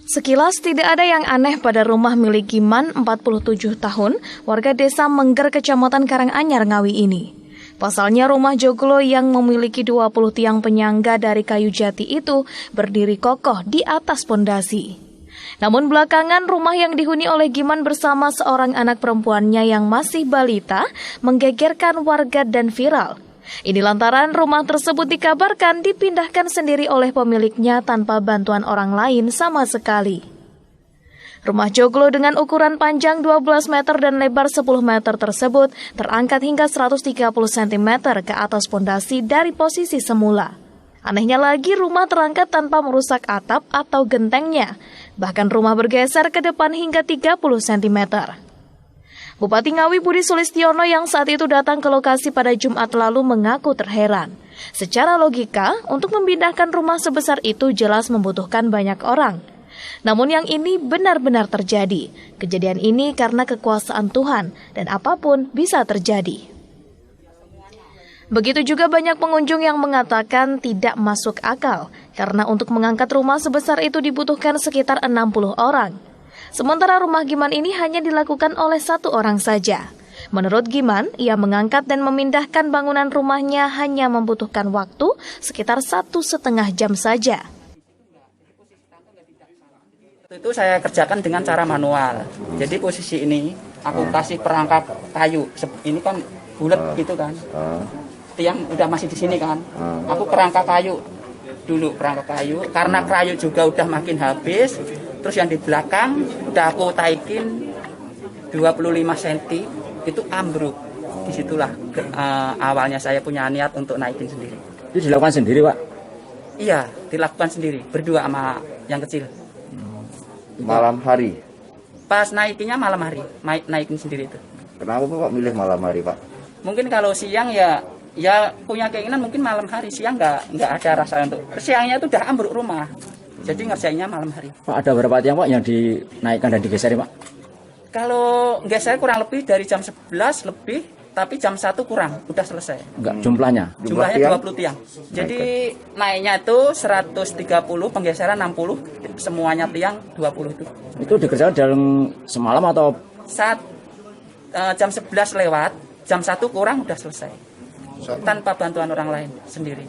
Sekilas tidak ada yang aneh pada rumah milik Giman, 47 tahun, warga desa Mengger, Kecamatan Karanganyar, Ngawi ini. Pasalnya rumah joglo yang memiliki 20 tiang penyangga dari kayu jati itu berdiri kokoh di atas pondasi. Namun belakangan rumah yang dihuni oleh Giman bersama seorang anak perempuannya yang masih balita menggegerkan warga dan viral. Ini lantaran rumah tersebut dikabarkan dipindahkan sendiri oleh pemiliknya tanpa bantuan orang lain sama sekali. Rumah joglo dengan ukuran panjang 12 meter dan lebar 10 meter tersebut terangkat hingga 130 cm ke atas pondasi dari posisi semula. Anehnya lagi, rumah terangkat tanpa merusak atap atau gentengnya. Bahkan rumah bergeser ke depan hingga 30 cm. Bupati Ngawi Budi Sulistiono yang saat itu datang ke lokasi pada Jumat lalu mengaku terheran. Secara logika, untuk memindahkan rumah sebesar itu jelas membutuhkan banyak orang. Namun yang ini benar-benar terjadi. Kejadian ini karena kekuasaan Tuhan dan apapun bisa terjadi. Begitu juga banyak pengunjung yang mengatakan tidak masuk akal karena untuk mengangkat rumah sebesar itu dibutuhkan sekitar 60 orang. Sementara rumah Giman ini hanya dilakukan oleh 1 orang saja. Menurut Giman, ia mengangkat dan memindahkan bangunan rumahnya hanya membutuhkan waktu sekitar 1,5 jam saja. Itu saya kerjakan dengan cara manual. Jadi posisi ini aku kasih perangkap kayu. Ini kan bulat gitu kan. Tiang udah masih di sini kan. Aku perangkap kayu dulu, perangkap kayu. Karena kayu juga udah makin habis. Terus yang di belakang udah aku taikin 25 cm, itu ambruk. Disitulah awalnya saya punya niat untuk naikin sendiri. Itu dilakukan sendiri, Pak? Iya, dilakukan sendiri, berdua sama yang kecil. Malam hari? Pas naikinnya malam hari, naikin sendiri itu. Kenapa Pak milih malam hari, Pak? Mungkin kalau siang ya punya keinginan mungkin malam hari, siang nggak ada rasa untuk. Siangnya itu udah ambruk rumah. Jadi ngerjainnya malam hari. Pak, ada berapa tiang Pak yang dinaikkan dan digeser, Pak? Kalau geser kurang lebih dari jam 11 lebih, tapi jam 1 kurang, udah selesai. Enggak, jumlahnya? Jumlahnya 20 tiang. Jadi naiknya itu 130, penggeseran 60, semuanya tiang 20 itu. Itu dikerjakan dalam semalam atau? Saat jam 11 lewat, jam 1 kurang udah selesai. Tanpa bantuan orang lain, sendiri.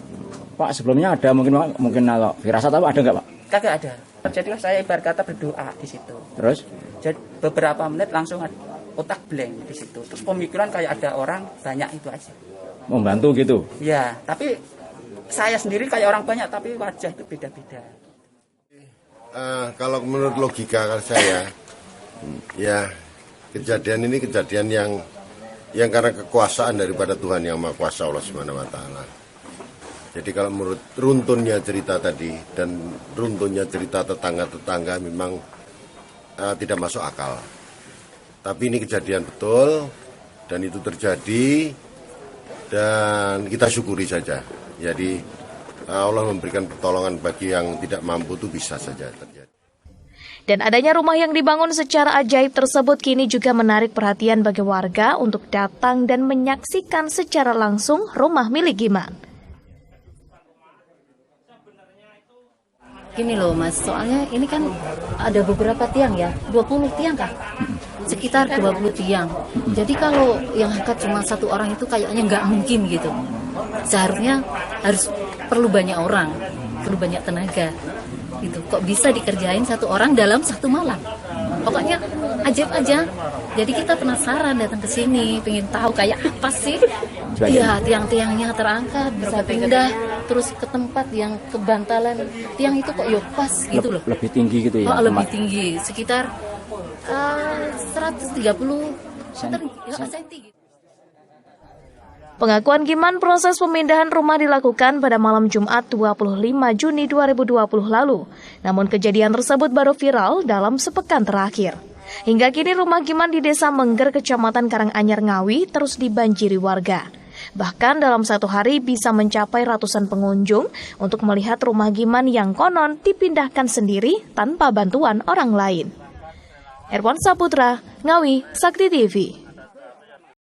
Pak, sebelumnya ada mungkin kalau firasat apa ada enggak, Pak? Kagak ada. Jadi saya ibarat kata berdoa di situ. Terus? Jadi beberapa menit langsung otak blank di situ. Terus pemikiran kayak ada orang banyak itu aja. Membantu gitu? Ya, tapi saya sendiri kayak orang banyak tapi wajah itu beda-beda. Kalau menurut logika saya, ya kejadian ini kejadian yang karena kekuasaan daripada Tuhan Yang Maha Kuasa, Allah Subhanahu wa Ta'ala. Jadi kalau menurut runtunnya cerita tadi dan runtunnya cerita tetangga-tetangga memang tidak masuk akal. Tapi ini kejadian betul dan itu terjadi dan kita syukuri saja. Jadi Allah memberikan pertolongan bagi yang tidak mampu itu bisa saja terjadi. Dan adanya rumah yang dibangun secara ajaib tersebut kini juga menarik perhatian bagi warga untuk datang dan menyaksikan secara langsung rumah milik Giman. Gini loh Mas, soalnya ini kan ada beberapa tiang ya, 20 tiang kah? Sekitar 20 tiang. Jadi kalau yang angkat cuma 1 orang itu kayaknya nggak mungkin gitu. Seharusnya perlu banyak orang, perlu banyak tenaga. Gitu. Kok bisa dikerjain 1 orang dalam 1 malam? Pokoknya ajaib aja. Jadi kita penasaran datang ke sini, pengen tahu kayak apa sih? Iya, tiang-tiangnya terangkat, bisa pindah terus ke tempat yang kebantalan tiang itu kok ya pas gitu loh. Lebih tinggi gitu ya? Oh, lebih tinggi, sekitar 130 cm. Pengakuan Giman, proses pemindahan rumah dilakukan pada malam Jumat 25 Juni 2020 lalu. Namun kejadian tersebut baru viral dalam sepekan terakhir. Hingga kini rumah Giman di Desa Mengger, Kecamatan Karanganyar, Ngawi terus dibanjiri warga. Bahkan dalam 1 hari bisa mencapai ratusan pengunjung untuk melihat rumah Giman yang konon dipindahkan sendiri tanpa bantuan orang lain. Erwan Saputra, Ngawi, Sakti TV.